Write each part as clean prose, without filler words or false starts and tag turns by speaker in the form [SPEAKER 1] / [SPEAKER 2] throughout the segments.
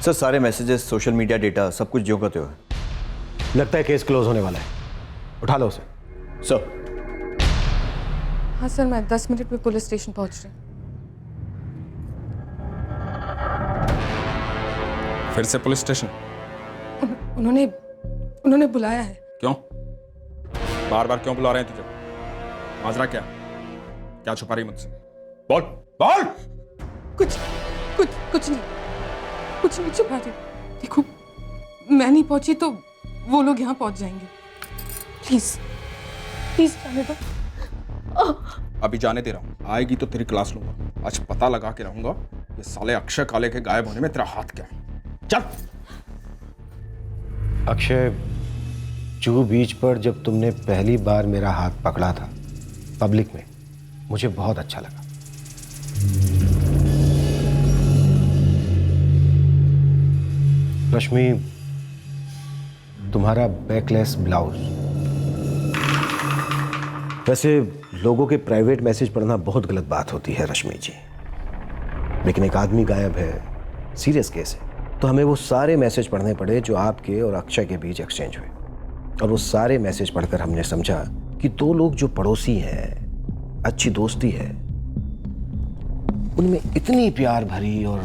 [SPEAKER 1] Sir सारे messages, social media data सब कुछ ज्यों का त्यों है।
[SPEAKER 2] लगता है केस क्लोज होने वाला है, उठा लो उसे।
[SPEAKER 1] सर
[SPEAKER 3] हाँ सर, मैं 10 मिनट में पुलिस स्टेशन पहुंच रही हूँ।
[SPEAKER 4] फिर से पुलिस स्टेशन?
[SPEAKER 3] उन्होंने बुलाया है।
[SPEAKER 4] क्यों? बार बार क्यों बुला रहे हैं तुझे? माजरा क्या? क्या छुपा रही मुझसे? बोल बोल।
[SPEAKER 3] कुछ नहीं छुपा रही। देखो, मैं नहीं पहुंची तो वो लोग यहाँ पहुंच जाएंगे। प्लीज जाने दो।
[SPEAKER 4] अभी जाने दे रहा हूँ, आएगी तो तेरी क्लास लूंगा। आज पता लगा के रहूंगा ये साले अक्षय काले के गायब होने में तेरा हाथ क्या है। चल।
[SPEAKER 2] अक्षय, जुहू बीच पर जब तुमने पहली बार मेरा हाथ पकड़ा था पब्लिक में, मुझे बहुत अच्छा लगा। रश्मि, तुम्हारा बैकलेस ब्लाउज। वैसे लोगों के प्राइवेट मैसेज पढ़ना बहुत गलत बात होती है रश्मि जी, लेकिन एक आदमी गायब है, सीरियस केस है, तो हमें वो सारे मैसेज पढ़ने पड़े जो आपके और अक्षय के बीच एक्सचेंज हुए। और वो सारे मैसेज पढ़कर हमने समझा कि दो लोग जो पड़ोसी हैं, अच्छी दोस्ती है, उनमें इतनी प्यार भरी और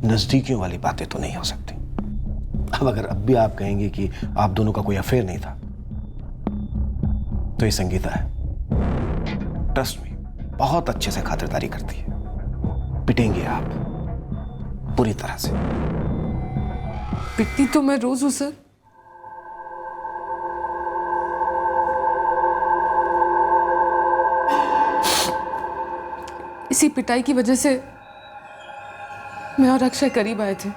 [SPEAKER 2] नजदीकियों वाली बातें तो नहीं हो सकती। अब अगर अब भी आप कहेंगे कि आप दोनों का कोई अफेयर नहीं था, तो ये संगीता है। ट्रस्ट मी, बहुत अच्छे से खातिरदारी करती है। पिटेंगे आप पूरी तरह से।
[SPEAKER 3] पिटती तो मैं रोज हूँ सर। इसी पिटाई की वजह से मैं और अक्षय करीब आए थे।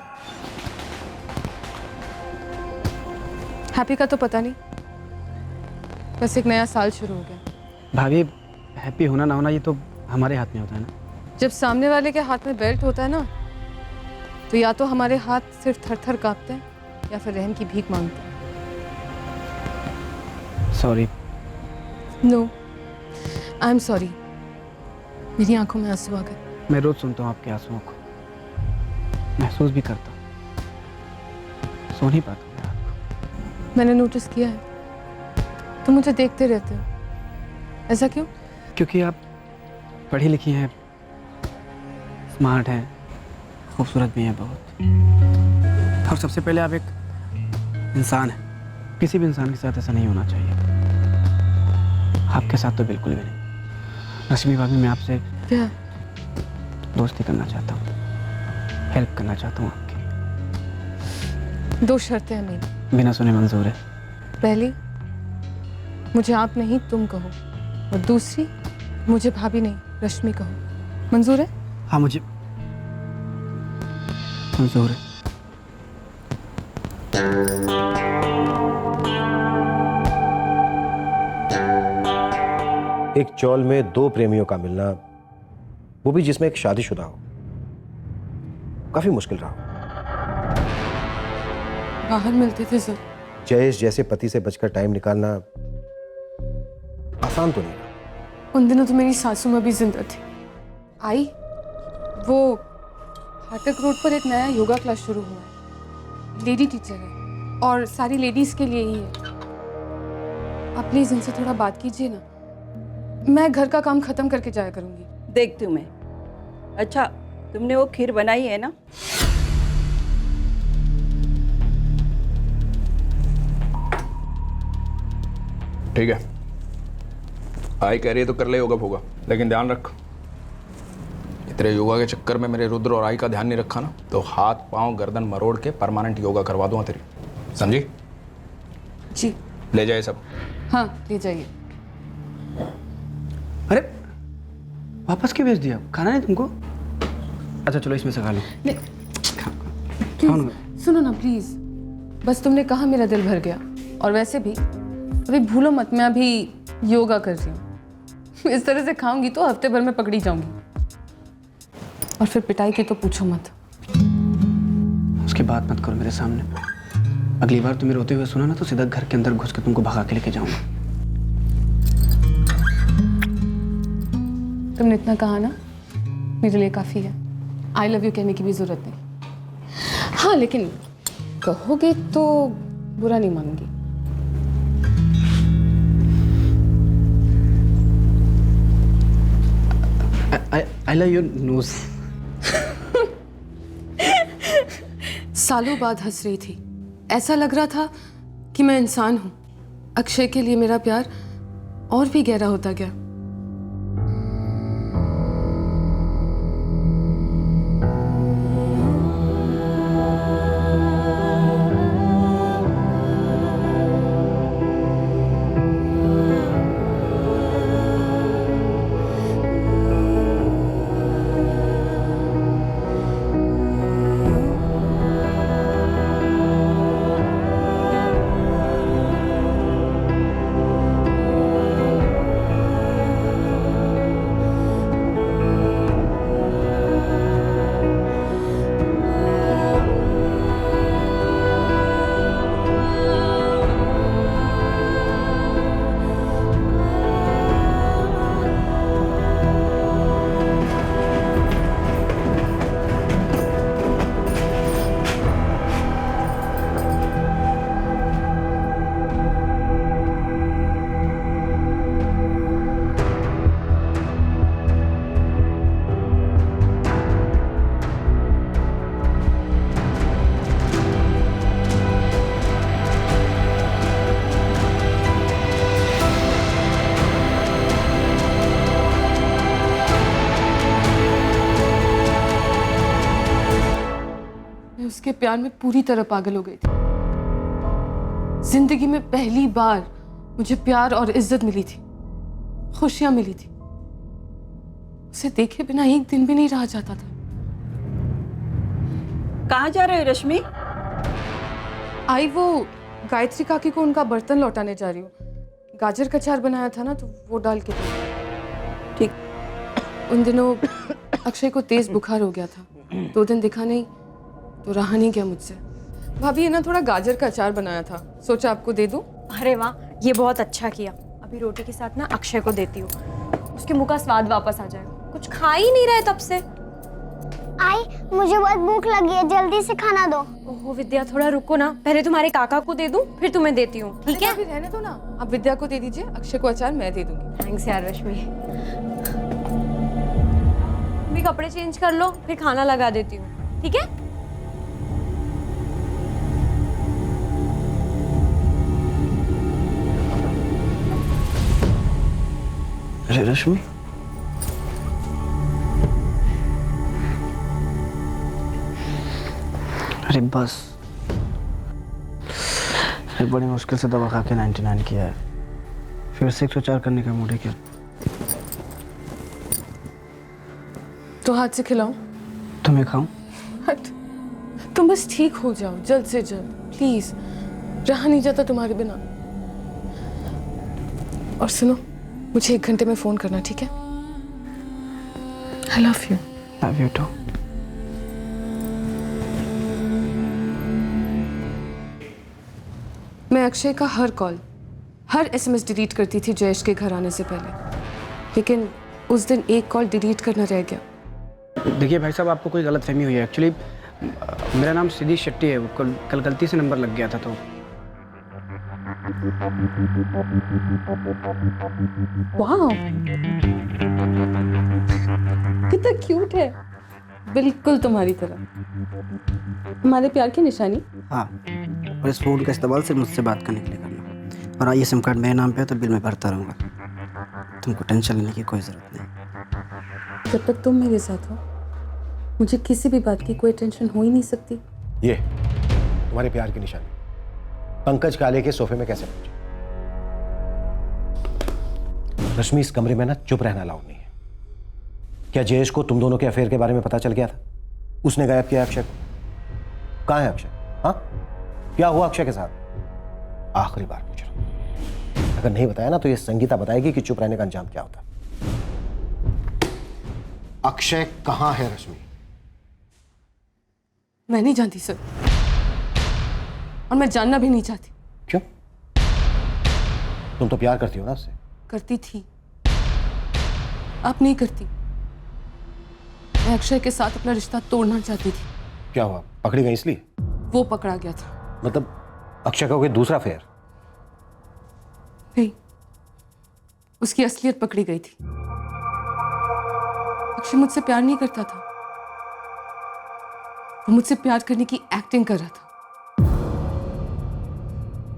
[SPEAKER 3] हैप्पी का तो पता नहीं, बस एक नया साल शुरू हो गया।
[SPEAKER 5] भाभी, हैप्पी होना ना होना ये तो हमारे हाथ में होता है ना।
[SPEAKER 3] जब सामने वाले के हाथ में बेल्ट होता है ना, तो या तो हमारे हाथ सिर्फ थर थर कांपते हैं या फिर रहम की भीख मांगते हैं।
[SPEAKER 5] Sorry.
[SPEAKER 3] No, I am sorry. मेरी आंखों में आंसू आ गए।
[SPEAKER 5] मैं रोज सुनता हूँ आपके आंसुओं को, महसूस भी करता हूँ, सो नहीं पाता हूँ रात को।
[SPEAKER 3] मैंने नोटिस किया है, तुम मुझे देखते रहते हो। ऐसा क्यों?
[SPEAKER 5] क्योंकि आप पढ़ी लिखी हैं, स्मार्ट हैं, खूबसूरत भी हैं बहुत, और सबसे पहले आप एक इंसान हैं। किसी भी इंसान के साथ ऐसा नहीं होना चाहिए, आपके साथ तो बिल्कुल भी नहीं। रश्मि भाभी, मैं आपसे
[SPEAKER 3] क्या?
[SPEAKER 5] दोस्ती करना चाहता हूँ, हेल्प करना चाहता हूँ आपकी।
[SPEAKER 3] 2 शर्तें हैं मेरी।
[SPEAKER 5] बिना सुने मंजूर है।
[SPEAKER 3] पहली, मुझे आप नहीं तुम कहो, और दूसरी, मुझे भाभी नहीं रश्मि कहो। मंजूर है?
[SPEAKER 5] हाँ, मुझे मंजूर है।
[SPEAKER 2] एक चौल में 2 प्रेमियों का मिलना, वो भी जिसमें एक शादीशुदा हो, काफी मुश्किल रहा।
[SPEAKER 3] बाहर मिलते थे सर।
[SPEAKER 2] जयेश जैसे पति से बचकर टाइम निकालना आसान तो नहीं रहा।
[SPEAKER 3] उन दिनों तो मेरी सासू माँ भी जिंदा थी। आई, वो फाटक रोड पर एक नया योगा क्लास शुरू हुआ है। लेडी टीचर है और सारी लेडीज के लिए ही है। आप प्लीज इनसे थोड़ा बात कीजिए ना। मैं घर का काम खत्म करके जाया करूंगी।
[SPEAKER 6] देखती हूँ मैं। अच्छा, तुमने वो खीर बनाई है ना?
[SPEAKER 4] ठीक है, आई कह रही है तो कर ले योगा फोगा, लेकिन ध्यान रख, तेरे योगा के चक्कर में मेरे रुद्र और आई का ध्यान नहीं रखा ना, तो हाथ पांव गर्दन मरोड़ के परमानेंट योगा करवा दूंगा तेरी, समझी?
[SPEAKER 3] जी।
[SPEAKER 4] ले जाए सब।
[SPEAKER 3] हाँ, ले जाइए।
[SPEAKER 5] अरे वापस क्यों भेज दिया? खाना नहीं तुमको? अच्छा चलो, इसमें से खा लो।
[SPEAKER 3] प्लीज सुनो ना प्लीज। बस तुमने कहा मेरा दिल भर गया। और वैसे भी अभी भूलो मत, मैं अभी योगा कर रही हूँ। इस तरह से खाऊंगी तो हफ्ते भर में पकड़ी जाऊंगी। और फिर पिटाई की तो पूछो मत।
[SPEAKER 5] उसकी बात मत करो मेरे सामने। अगली बार तुम्हें रोते हुए सुना ना, तो सीधा घर के अंदर घुस के तुमको भगा के लेके जाऊंगा।
[SPEAKER 3] तुमने इतना कहा ना, मेरे लिए काफी है। आई लव यू कहने की भी जरूरत नहीं। हाँ, लेकिन कहोगे तो बुरा नहीं मानूंगी।
[SPEAKER 5] I love your nose.
[SPEAKER 3] सालों बाद हंस रही थी। ऐसा लग रहा था कि मैं इंसान हूं। अक्षय के लिए मेरा प्यार और भी गहरा होता गया। मैं उसके प्यार में पूरी तरह पागल हो गई थी। जिंदगी में पहली बार मुझे प्यार और इज्जत मिली थी, खुशियां मिली थी। उसे देखे बिना एक दिन भी नहीं रहा जाता था।
[SPEAKER 6] कहाँ जा रहे हो रश्मि?
[SPEAKER 3] आई वो गायत्री काकी को उनका बर्तन लौटाने जा रही हूँ। गाजर का अचार बनाया था ना, तो वो डाल के दे।
[SPEAKER 6] ठीक।
[SPEAKER 3] उन दिनों अक्षय को तेज बुखार हो गया था। 2 दिन दिखा नहीं तो रहा नहीं गया मुझसे। भाभी ये ना थोड़ा गाजर का अचार बनाया था, सोचा आपको दे दूं।
[SPEAKER 7] अरे वाह, ये बहुत अच्छा किया। अभी रोटी के साथ ना अक्षय को देती हूँ, उसके मुंह का स्वाद वापस आ जाएगा। कुछ खा ही नहीं रहे तब से।
[SPEAKER 8] आई, मुझे बहुत भूख लगी है, जल्दी से खाना दो।
[SPEAKER 7] ओहो विद्या, थोड़ा रुको ना, पहले तुम्हारे काका को दे दूं, फिर तुम्हें देती हूँ, ठीक है?
[SPEAKER 3] अभी रहने दो ना, आप विद्या को दे दीजिए, अक्षय को अचार मैं दे दूंगी।
[SPEAKER 7] थैंक्स यार रश्मि। भी कपड़े चेंज कर लो, फिर खाना लगा देती हूँ, ठीक है?
[SPEAKER 5] अरे रश्मि, अरे बस, अरे बड़ी मुश्किल से दवा खा के 99 किया है, फिर से 104 करने का मूड है क्या?
[SPEAKER 3] तो हाथ से खिलाऊं?
[SPEAKER 5] तुम्हें खाऊं?
[SPEAKER 3] हट, तुम बस ठीक हो जाओ जल्द से जल्द, प्लीज। रहा नहीं जाता तुम्हारे बिना। और सुनो, मुझे 1 घंटे में फोन करना, ठीक है? I love you.
[SPEAKER 5] Love you too.
[SPEAKER 3] मैं अक्षय का हर कॉल, हर SMS डिलीट करती थी जयेश के घर आने से पहले, लेकिन उस दिन एक कॉल डिलीट करना रह गया।
[SPEAKER 5] देखिए भाई साहब, आपको कोई गलतफहमी हुई है। एक्चुअली मेरा नाम सिद्धि शेट्टी है, वो कल गलती से नंबर लग गया था। तो
[SPEAKER 3] वाह, कितना क्यूट है, बिल्कुल तुम्हारी तरह। हमारे प्यार की निशानी।
[SPEAKER 5] हाँ, और इस फ़ोन का इस्तेमाल सिर्फ मुझसे बात करने के लिए करना। और ये सिम कार्ड मेरे नाम पे है तो बिल मैं भरता रहूँगा। तुमको टेंशन लेने की कोई ज़रूरत नहीं।
[SPEAKER 3] जब तक तुम मेरे साथ हो, मुझे किसी भी बात की कोई टेंशन हो ही नहीं सकती।
[SPEAKER 2] ये तुम्हारे प्यार की निशानी पंकज काले के सोफे में कैसे पहुंचे? रश्मि, इस कमरे में ना चुप रहना अलाउड नहीं है। क्या जयेश को तुम दोनों के अफेयर के बारे में पता चल गया था? उसने गायब किया अक्षय को। कहाँ है अक्षय? हाँ, क्या हुआ अक्षय के साथ? आखिरी बार पूछ रहा हूं। अगर नहीं बताया ना तो ये संगीता बताएगी कि चुप रहने का अंजाम क्या होता। अक्षय कहाँ है रश्मि?
[SPEAKER 3] मैं नहीं जानती सर, और मैं जानना भी नहीं चाहती।
[SPEAKER 2] क्यों? तुम तो प्यार करती हो ना उससे।
[SPEAKER 3] करती थी, अब नहीं करती। मैं अक्षय के साथ अपना रिश्ता तोड़ना चाहती थी।
[SPEAKER 2] क्या हुआ, पकड़ी गई इसलिए?
[SPEAKER 3] वो पकड़ा गया था।
[SPEAKER 2] मतलब अक्षय का कोई दूसरा अफेयर?
[SPEAKER 3] नहीं, उसकी असलियत पकड़ी गई थी। अक्षय मुझसे प्यार नहीं करता था, वो मुझसे प्यार करने की एक्टिंग कर रहा था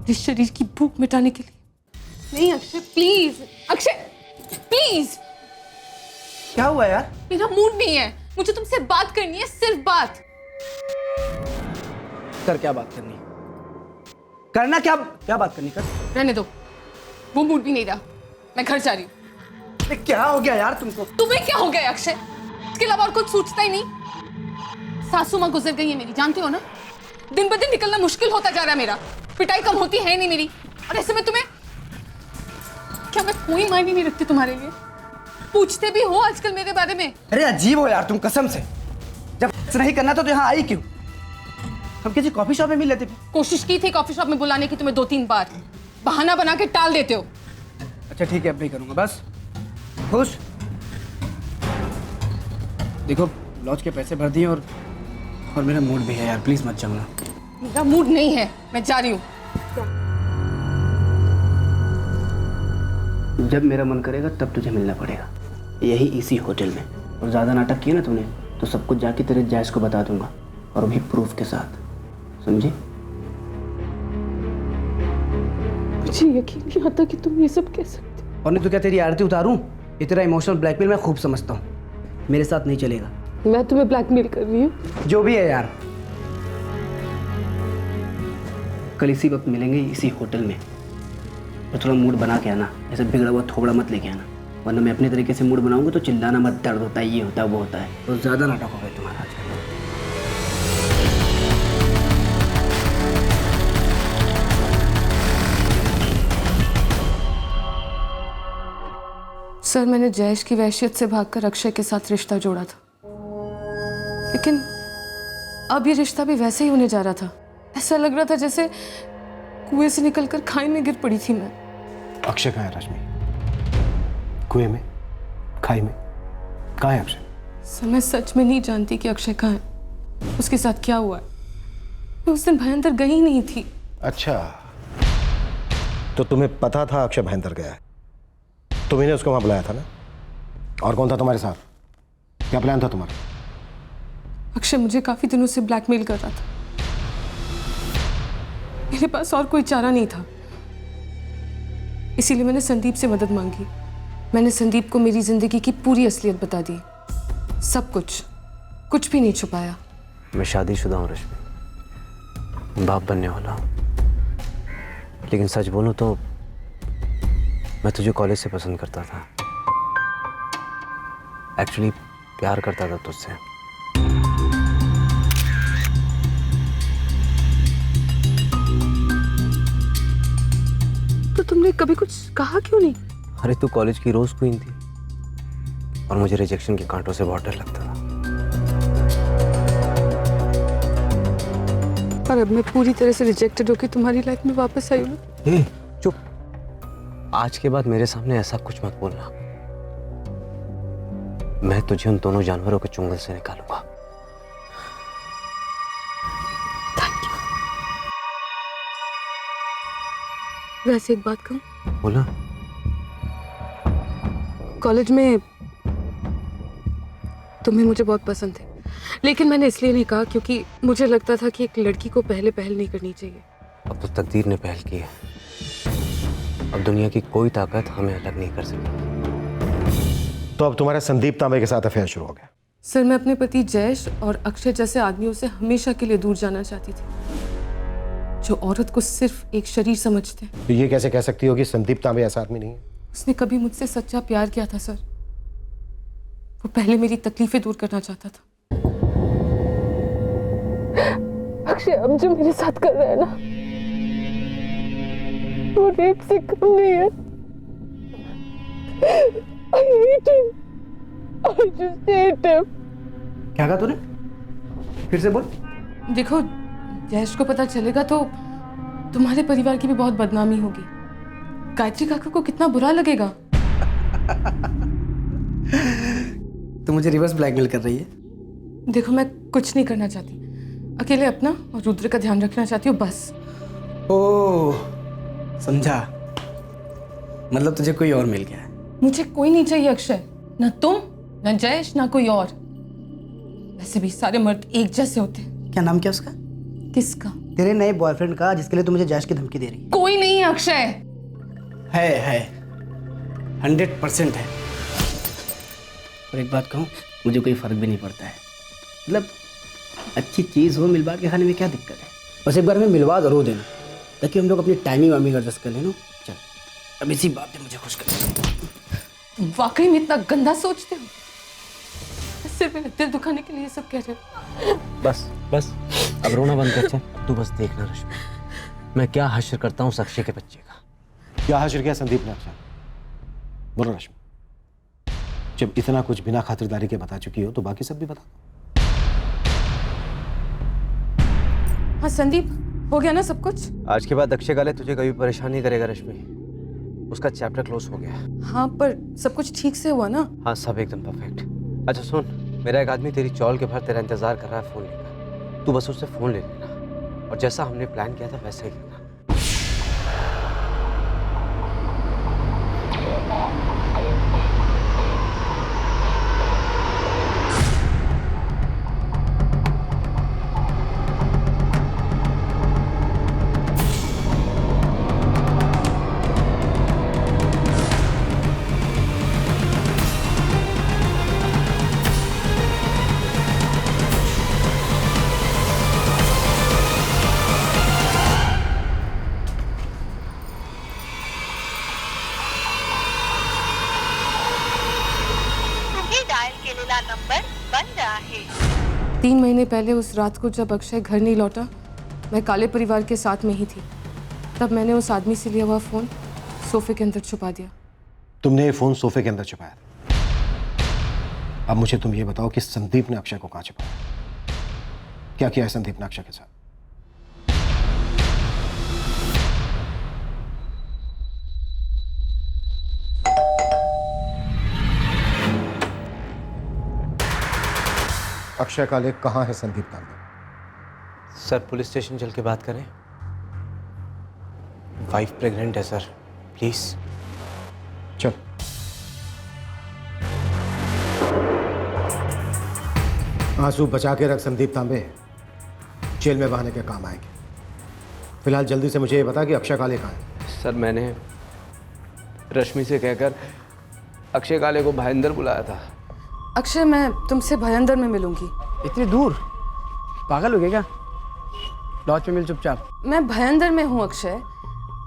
[SPEAKER 3] इस शरीर की भूख मिटाने के लिए। नहीं अक्षय प्लीज, अक्षय प्लीज।
[SPEAKER 5] क्या हुआ यार?
[SPEAKER 3] मेरा मूड नहीं है, मुझे तुमसे बात करनी है, सिर्फ बात।
[SPEAKER 5] कर, क्या बात करनी है? करना क्या? क्या बात करनी? कर।
[SPEAKER 3] रहने दो, वो मूड भी नहीं रहा, मैं घर जा रही हूँ।
[SPEAKER 5] अरे क्या हो गया यार तुमको?
[SPEAKER 3] तुम्हें क्या हो गया अक्षय? इसके अलावा और कुछ सोचता ही नहीं। सासू माँ गुजर गई है मेरी, जानती हो ना? दिन ब दिन निकलना मुश्किल होता जा रहा है मेरा, पिटाई कम होती है नहीं मेरी, और ऐसे में तुम्हें क्या मैं कोई मायने नहीं रखती तुम्हारे लिए? पूछते भी हो आजकल मेरे बारे में?
[SPEAKER 5] अरे अजीब हो यार तुम, कसम से। जब नहीं करना तो यहाँ आई क्यों? हम किसी कॉफी शॉप में मिल लेते।
[SPEAKER 3] कोशिश की थी कॉफी शॉप में बुलाने की तुम्हें 2-3 बार, बहाना बना के टाल देते हो।
[SPEAKER 5] अच्छा ठीक है, अब नहीं करूंगा, बस खुश। देखो लॉज के पैसे भर दिए और मेरा मूड भी है यार, प्लीज मत जाओ ना।
[SPEAKER 3] मेरा मूड नहीं है, मैं जा रही हूँ।
[SPEAKER 5] जब मेरा मन करेगा तब तुझे मिलना पड़ेगा, यही इसी होटल में। और ज़्यादा नाटक किया ना तूने तो सब कुछ जाके तेरे जैश को बता दूंगा, और भी प्रूफ के साथ, समझी?
[SPEAKER 3] मुझे यकीन नहीं आता कि तुम ये सब कह सकते हो।
[SPEAKER 5] और नहीं तो क्या तेरी आरती उतारूं? ये तेरा इमोशनल ब्लैकमेल मैं खूब समझता हूँ, मेरे साथ नहीं चलेगा।
[SPEAKER 3] मैं तुम्हें ब्लैकमेल कर रही हूँ?
[SPEAKER 5] जो भी है यार, कल इसी वक्त मिलेंगे इसी होटल में, और थोड़ा मूड बना के आना, ऐसे बिगड़ा हुआ थोड़ा मत लेके आना, वरना मैं अपने तरीके से मूड बनाऊंगा तो चिल्लाना मत, दर्द होता है, ये होता है, वो होता है। तो ज़्यादा नाटक हो गया तुम्हारा आज।
[SPEAKER 3] सर, मैंने जयेश की वहशियत से भागकर अक्षय के साथ रिश्ता जोड़ा था, लेकिन अब ये रिश्ता भी वैसे ही होने जा रहा था। ऐसा लग रहा था जैसे कुएं से निकलकर खाई में गिर पड़ी थी मैं।
[SPEAKER 2] अक्षय कहाँ है रश्मि? कुएं में? खाई में? कहाँ है अक्षय?
[SPEAKER 3] सर, मैं सच में नहीं जानती कि अक्षय कहाँ है, उसके साथ क्या हुआ है। मैं उस दिन भयंतर गई ही नहीं थी।
[SPEAKER 2] अच्छा, तो तुम्हें पता था अक्षय भयंतर गया है? तुम्ही ने उसको वहां बुलाया था ना? और कौन था तुम्हारे साथ? क्या प्लान था तुम्हारा?
[SPEAKER 3] अक्षय मुझे काफी दिनों से ब्लैकमेल कर रहा था, मेरे पास और कोई चारा नहीं था, इसीलिए मैंने संदीप से मदद मांगी। मैंने संदीप को मेरी जिंदगी की पूरी असलियत बता दी, सब कुछ भी नहीं छुपाया।
[SPEAKER 9] मैं शादीशुदा हूँ रश्मि, बाप बनने वाला हूँ, लेकिन सच बोलूँ तो मैं तुझे कॉलेज से पसंद करता था। एक्चुअली प्यार करता था तुझसे।
[SPEAKER 3] तो तुमने कभी कुछ कहा क्यों नहीं?
[SPEAKER 9] अरे तू कॉलेज की रोज क्वीन थी और मुझे रिजेक्शन के कांटों से बहुत डर लगता था।
[SPEAKER 3] और अब मैं पूरी तरह से रिजेक्टेड होकर तुम्हारी लाइफ में वापस आई हूँ।
[SPEAKER 9] चुप, आज के बाद मेरे सामने ऐसा कुछ मत बोलना। मैं तुझे उन दोनों जानवरों के चुंगल से निकालूंगा।
[SPEAKER 3] Thank you. वैसे एक बात कहूँ?
[SPEAKER 9] बोला।
[SPEAKER 3] कॉलेज में तुम्हें मुझे बहुत पसंद थे, लेकिन मैंने इसलिए नहीं कहा क्योंकि मुझे लगता था कि एक लड़की को पहले पहल नहीं करनी चाहिए।
[SPEAKER 9] अब तो तकदीर ने पहल की है, अब दुनिया की कोई ताकत हमें अलग नहीं कर सकती।
[SPEAKER 2] तो अब तुम्हारे संदीप तांबे के साथ अफेयर शुरू हो गया?
[SPEAKER 3] सर, मैं अपने पति जयेश और अक्षय जैसे आदमियों से हमेशा के लिए दूर जाना चाहती थी, जो औरत को सिर्फ एक शरीर समझते हैं।
[SPEAKER 2] तो ये कैसे कह सकती हो कि संदीप तांबे ऐसा आदमी नहीं है?
[SPEAKER 3] उसने कभी मुझसे सच्चा प्यार किया था सर, वो पहले मेरी तकलीफें दूर करना चाहता था। अक्षय अब जो मेरे साथ कर रहा है ना, वो रेप से कम नहीं है। I hate him. I just hate him.
[SPEAKER 5] क्या कहा तूने? फिर से बोल।
[SPEAKER 3] देखो, जयेश को पता चलेगा तो तुम्हारे परिवार की भी बहुत बदनामी होगी। गायत्री काका को कितना बुरा लगेगा।
[SPEAKER 5] तू मुझे रिवर्स ब्लैकमेल कर रही है?
[SPEAKER 3] देखो, मैं कुछ नहीं करना चाहती। अकेले अपना और रुद्र का ध्यान रखना चाहती हूँ बस।
[SPEAKER 5] ओह, समझा। मतलब तुझे कोई और मिल गया है।
[SPEAKER 3] मुझे कोई नहीं चाहिए अक्षय, ना तुम ना जयेश ना कोई और। वैसे भी सारे मर्द एक जैसे होते हैं।
[SPEAKER 5] क्या नाम क्या उसका?
[SPEAKER 3] किसका?
[SPEAKER 5] तेरे नए बॉयफ्रेंड का, जिसके लिए तू मुझे जैश की धमकी दे रही
[SPEAKER 3] कोई नहीं है अक्षय।
[SPEAKER 5] है 100% है। और एक बात कहूँ, मुझे कोई फर्क भी नहीं पड़ता है। मतलब अच्छी चीज़ हो मिल बांट के खाने में क्या दिक्कत है? बस एक बार में मिलवा जरूर देना, ताकि हम लोग अपनी टाइमिंग वाइमिंग एडजस्ट कर लेना। चल, अब इसी बात पे मुझे खुश कर।
[SPEAKER 3] तुम वाकई में इतना गंदा सोचते हो? सिर्फ मेरा दिल दुखाने के लिए ये सब कह रहे हो?
[SPEAKER 9] बस अब रोना बंद कर। चल तू बस देखना रश्मि, मैं क्या हश्र करता हूँ उस अक्षय के बच्चे का।
[SPEAKER 2] क्या हश्र किया संदीप ने अक्षय? बोलो रश्मि, जब इतना कुछ बिना खातिरदारी के बता चुकी हो तो बाकी सब भी बता दो।
[SPEAKER 3] हाँ संदीप, हो गया ना सब कुछ?
[SPEAKER 9] आज के बाद अक्षय काले तुझे कभी परेशान नहीं करेगा रश्मि, उसका चैप्टर क्लोज हो गया।
[SPEAKER 3] हाँ पर सब कुछ ठीक से हुआ ना?
[SPEAKER 9] हाँ सब एकदम परफेक्ट। अच्छा सुन, मेरा एक आदमी तेरी चौल के भर तेरा इंतजार कर रहा है फोन लेकर। तू बस उससे फोन ले लेना और जैसा हमने प्लान किया था वैसा ही करना।
[SPEAKER 10] नंबर बन रहा है।
[SPEAKER 3] 3 महीने पहले उस रात को जब अक्षय घर नहीं लौटा, मैं काले परिवार के साथ में ही थी। तब मैंने उस आदमी से लिया हुआ फोन सोफे के अंदर छुपा दिया।
[SPEAKER 2] तुमने ये फोन सोफे के अंदर छुपाया था। अब मुझे तुम ये बताओ कि संदीप ने अक्षय को कहाँ छुपाया? क्या किया है संदीप ने अक्षय के साथ? अक्षय काले कहाँ है संदीप तांबे?
[SPEAKER 9] सर पुलिस स्टेशन चल के बात करें। वाइफ प्रेग्नेंट है सर, प्लीज।
[SPEAKER 2] चल। आंसू बचा के रख संदीप तांबे, जेल में बहाने के काम आएंगे। फिलहाल जल्दी से मुझे ये बता कि अक्षय काले कहाँ है?
[SPEAKER 9] सर मैंने रश्मि से कहकर अक्षय काले को भाईंदर बुलाया था।
[SPEAKER 3] अक्षय, मैं तुमसे भयंदर में मिलूंगी।
[SPEAKER 5] इतनी दूर? पागल हो गया क्या? लॉज पे मिल चुपचाप।
[SPEAKER 3] मैं भयंदर में हूँ अक्षय।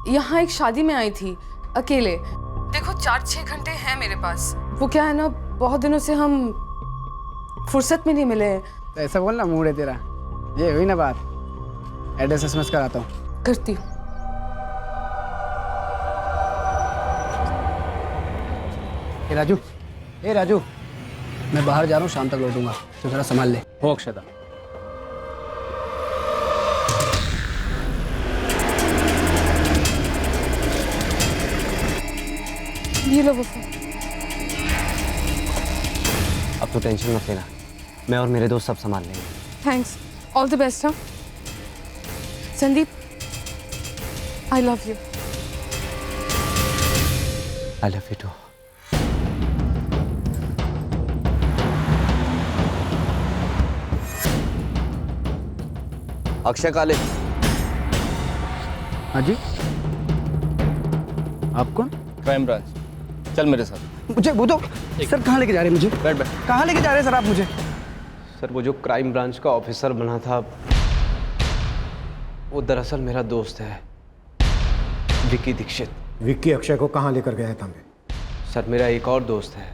[SPEAKER 3] यहाँ एक शादी में आई थी अकेले। देखो 4-6 घंटे हैं मेरे पास। वो क्या है ना, बहुत दिनों से हम फुर्सत में नहीं मिले हैं।
[SPEAKER 5] तो ऐसा बोलना, मूड है तेरा। ये हुई ना बात। एड्रेस SMS कराता हूँ।
[SPEAKER 3] करती हूँ।
[SPEAKER 5] ए राजू, मैं बाहर जा रहा हूँ, शाम तक लौटूंगा, तो जरा संभाल ले।
[SPEAKER 4] हो अक्षता।
[SPEAKER 3] ये लो वो फोन।
[SPEAKER 9] अब तो टेंशन मत लेना, मैं और मेरे दोस्त सब संभाल लेंगे।
[SPEAKER 3] Thanks, all the best. हाँ Sandeep, I love you.
[SPEAKER 9] I love you too. Akshay Kale.
[SPEAKER 5] हाँ जी, आप कौन?
[SPEAKER 4] क्राइम ब्रांच, चल मेरे साथ।
[SPEAKER 5] मुझे वो तो सर कहाँ लेके जा रहे हैं मुझे?
[SPEAKER 4] बैठ बैठ।
[SPEAKER 5] कहाँ लेके जा रहे हैं सर आप मुझे?
[SPEAKER 9] सर वो जो क्राइम ब्रांच का ऑफिसर बना था, वो दरअसल मेरा दोस्त है, विक्की दीक्षित।
[SPEAKER 2] विक्की अक्षय को कहाँ लेकर गया है तांबे?
[SPEAKER 9] सर मेरा एक और दोस्त है,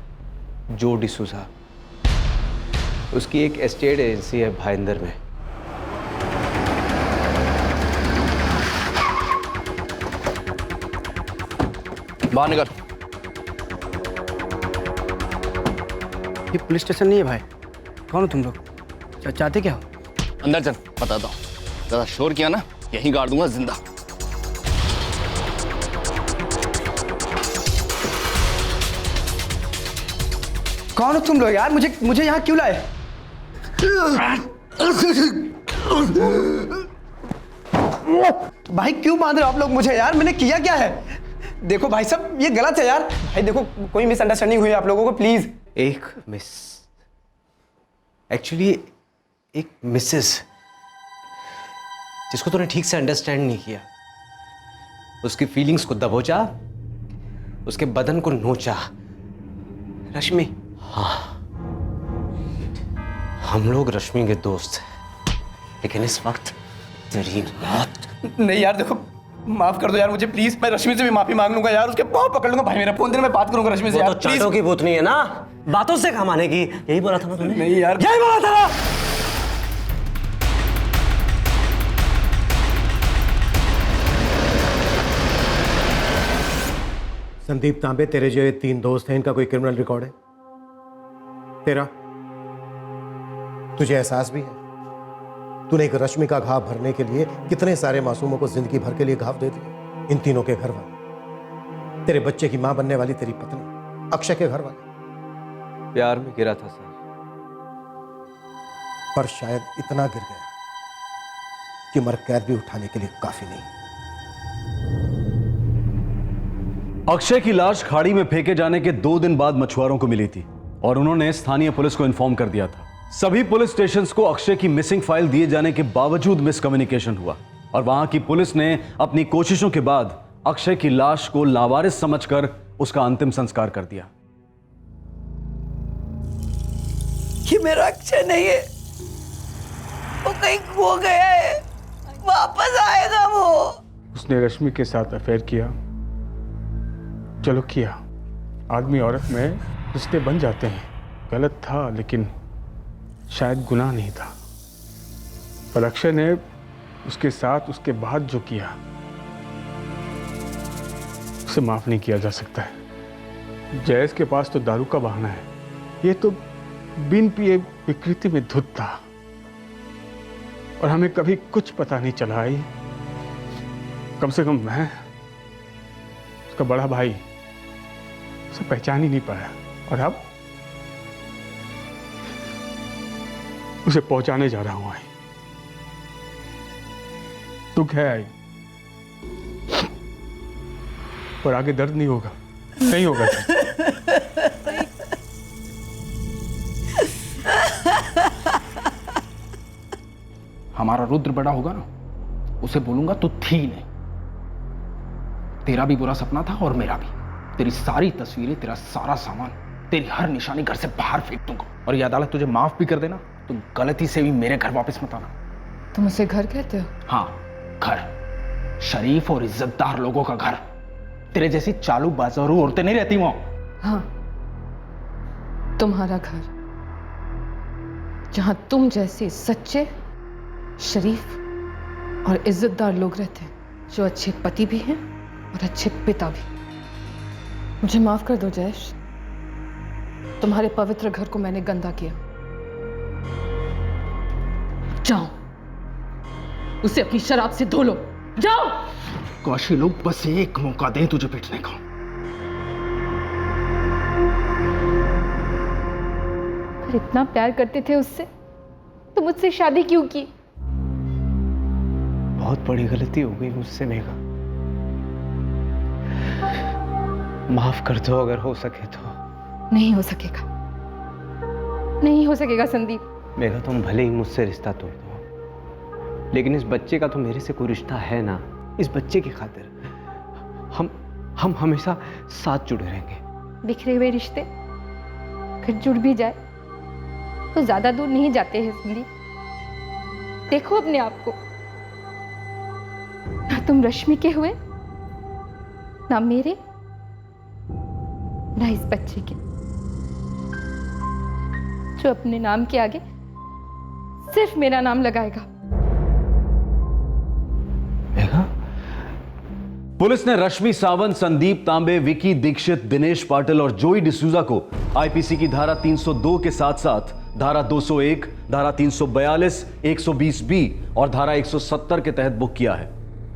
[SPEAKER 9] जो डिसूजा। उसकी एक एस्टेट एजेंसी है भाईंदर में।
[SPEAKER 4] बाहर निकल।
[SPEAKER 5] ये पुलिस स्टेशन नहीं है भाई। कौन हो तुम लोग? चाहते क्या हो?
[SPEAKER 4] अंदर चल, बताता हूँ। ज़्यादा शोर किया ना, यहीं गाड़ दूंगा जिंदा।
[SPEAKER 5] कौन हो तुम लोग यार? मुझे यहाँ क्यों लाए? भाई क्यों बांध रहे हो आप लोग मुझे यार? मैंने किया क्या है? देखो भाई साहब ये गलत है यार। भाई देखो कोई मिसअंडरस्टैंडिंग हुई है आप लोगों को, प्लीज।
[SPEAKER 9] एक मिस, एक्चुअली एक मिसेस जिसको तूने ठीक से अंडरस्टैंड नहीं किया, उसकी फीलिंग्स को दबोचा, उसके बदन को नोचा। रश्मि, हाँ हम लोग रश्मि के दोस्त हैं, लेकिन इस वक्त तेरी मौत।
[SPEAKER 5] नहीं यार देखो, माफ कर दो यार मुझे प्लीज। मैं रश्मि से भी माफी मांग लूंगा यार, उसके पाँव पकड़ लूंगा। भाई मेरा फोन देना, मैं बात करूंगा रश्मि से
[SPEAKER 9] वो
[SPEAKER 5] यार,
[SPEAKER 9] तो चाटों की भूतनी है ना, बातों से काम आने की। यही बोला था ना तूने?
[SPEAKER 5] नहीं यार,
[SPEAKER 9] यही बोला था ना।
[SPEAKER 2] संदीप तांबे, तेरे जो ये 3 दोस्त हैं, इनका कोई क्रिमिनल रिकॉर्ड है? तेरा? तुझे एहसास भी है तूने एक रश्मि का घाव भरने के लिए कितने सारे मासूमों को जिंदगी भर के लिए घाव दे दिए? इन तीनों के घर वाले, तेरे बच्चे की मां बनने वाली तेरी पत्नी, अक्षय के घर वाले।
[SPEAKER 9] प्यार में गिरा था सर,
[SPEAKER 2] पर शायद इतना गिर गया कि मर कैद भी उठाने के लिए काफी नहीं।
[SPEAKER 11] अक्षय की लाश खाड़ी में फेंके जाने के 2 दिन बाद मछुआरों को मिली थी और उन्होंने स्थानीय पुलिस को इन्फॉर्म कर दिया था। सभी पुलिस स्टेशंस को अक्षय की मिसिंग फाइल दिए जाने के बावजूद मिसकम्युनिकेशन हुआ और वहां की पुलिस ने अपनी कोशिशों के बाद अक्षय की लाश को लावारिस समझकर उसका अंतिम संस्कार कर दिया।
[SPEAKER 6] ये मेरा अक्षय नहीं है, वो कहीं खो गया है, वापस आएगा वो।
[SPEAKER 12] उसने रश्मि के साथ अफेयर किया, चलो किया। आदमी औरत में रिश्ते बन जाते हैं, गलत था लेकिन शायद गुनाह नहीं था। पर अक्षय ने उसके साथ उसके बाद जो किया उसे माफ नहीं किया जा सकता है। जयेश के पास तो दारू का बहाना है, ये तो बिन पिए विकृति में धुत था और हमें कभी कुछ पता नहीं चला। आई कम से कम मैं, उसका बड़ा भाई, उसे पहचान ही नहीं पाया और अब उसे पहुंचाने जा रहा हूं। आई दुख है आई, पर आगे दर्द नहीं होगा, नहीं होगा।
[SPEAKER 4] हमारा रुद्र बड़ा होगा ना, उसे बोलूंगा तू थी नहीं, तेरा भी बुरा सपना था और मेरा भी। तेरी सारी तस्वीरें, तेरा सारा सामान, तेरी हर निशानी घर से बाहर फेंक दूंगा और ये अदालत तुझे माफ भी कर देना। तुम गलती से भी मेरे घर वापस मत आना।
[SPEAKER 3] तुम उसे घर कहते हो?
[SPEAKER 4] हाँ घर, शरीफ और इज्जतदार लोगों का घर। तेरे जैसी चालू बाजारू औरतें नहीं रहती वहां।
[SPEAKER 3] हाँ, तुम्हारा घर, जहां तुम जैसे सच्चे, शरीफ और इज्जतदार लोग रहते हैं, जो अच्छे पति भी हैं और अच्छे पिता भी। मुझे माफ कर दो जयेश, तुम्हारे पवित्र घर को मैंने गंदा किया। जाओ, उसे अपनी शराब से धो लो, जाओ।
[SPEAKER 4] काशी लोग बस एक मौका दें तुझे पिटने का।
[SPEAKER 3] अगर इतना प्यार करते थे उससे तो मुझसे शादी क्यों की?
[SPEAKER 9] बहुत बड़ी गलती हो गई मुझसे मेघा, माफ कर दो अगर हो सके तो।
[SPEAKER 3] नहीं हो सकेगा, नहीं हो सकेगा संदीप।
[SPEAKER 9] मेघा तुम भले ही मुझसे रिश्ता तोड़ दो, लेकिन इस बच्चे का तो मेरे से कोई रिश्ता है ना। इस बच्चे की खातिर हम हमेशा साथ जुड़े रहेंगे।
[SPEAKER 3] बिखरे हुए रिश्ते अगर जुड़ भी जाए तो ज्यादा दूर नहीं जाते हैं संदीप। देखो अपने आप को, ना तुम रश्मि के हुए, ना मेरे, ना इस बच्चे के, जो अपने नाम के आगे सिर्फ मेरा नाम लगाएगा।
[SPEAKER 11] पुलिस ने रश्मि सावंत, संदीप तांबे, विकी दीक्षित, दिनेश पाटिल और जोई डिसूजा को आईपीसी की धारा 302 के साथ साथ धारा 201, धारा 342, 120 बी और धारा 170 के तहत बुक किया है।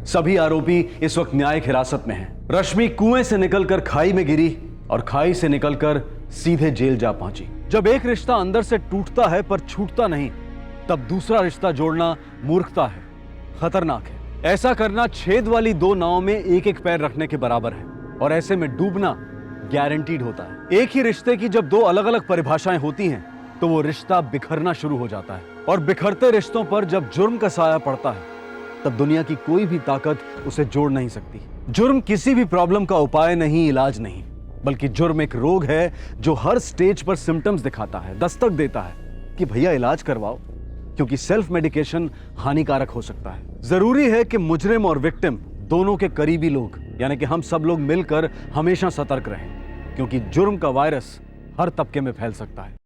[SPEAKER 11] सभी आरोपी इस वक्त न्यायिक हिरासत में हैं। रश्मि कुएं से निकलकर खाई में गिरी और खाई से निकलकर सीधे जेल जा पहुंची। जब एक रिश्ता अंदर से टूटता है पर छूटता नहीं, तब दूसरा रिश्ता जोड़ना मूर्खता है, खतरनाक है। ऐसा करना छेद वाली दो नाव में एक एक पैर रखने के बराबर है, और ऐसे में डूबना गारंटीड होता है। एक ही रिश्ते की जब दो अलग अलग परिभाषाएं होती हैं तो वो रिश्ता बिखरना शुरू हो जाता है, और बिखरते रिश्तों पर जब जुर्म का साया पड़ता है तब दुनिया की कोई भी ताकत उसे जोड़ नहीं सकती। जुर्म किसी भी प्रॉब्लम का उपाय नहीं, इलाज नहीं, बल्कि जुर्म एक रोग है जो हर स्टेज पर सिम्टम्स दिखाता है, दस्तक देता है कि भैया इलाज करवाओ, क्योंकि सेल्फ मेडिकेशन हानिकारक हो सकता है। जरूरी है कि मुजरिम और विक्टिम दोनों के करीबी लोग यानी कि हम सब लोग मिलकर हमेशा सतर्क रहें, क्योंकि जुर्म का वायरस हर तबके में फैल सकता है।